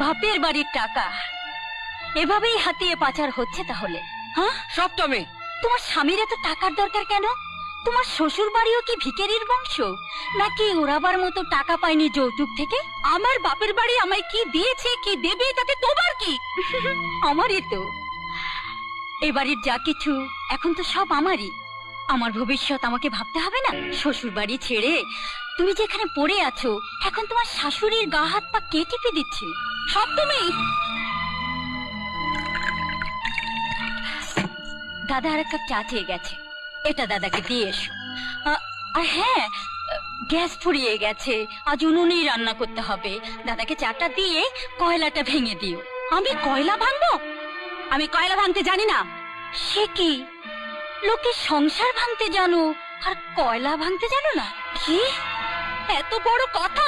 বাপের বাড়ির টাকা এভাবেই হাতিয়ে পাচার হচ্ছে তাহলে? হ্যাঁ, সব তুমি। তোমার স্বামীর এত টাকার দরকার কেন? তোমার শ্বশুর বাড়িও কি ভিখারির বংশ, নাকি ওরাবার মতো টাকা পায়নি যৌতুক থেকে? আমার বাপের বাড়ি আমায় কি দিয়েছে কি দেবে তাতে তোমার কি? আমারই তো। এ বাড়ির যা কিছু এখন তো সব আমারই। আমার ভবিষ্যৎ আমাকে ভাবতে হবে না? শ্বশুর বাড়ি ছেড়ে তুমি যেখানে পড়ে আছো, এখন তোমার শাশুড়ির গা হাত পা কে টিপে দিচ্ছে? সব তুমি। দাদা আর এক কাপ চা চেয়ে গেছে, এটা দাদাকে দিয়ে এসো। আর হ্যাঁ, গ্যাস ফুরিয়ে গেছে, আজ উনুনেই রান্না করতে হবে। দাদাকে চাটা দিয়ে কয়লাটা ভেঙে দিও। আমি কয়লা ভাঙবো? আমি কয়লা ভাঙতে জানি না। সে কি, লোকে সংসার ভাঙতে জানো আর কয়লা ভাঙতে জানো না? কি এত বড় কথা!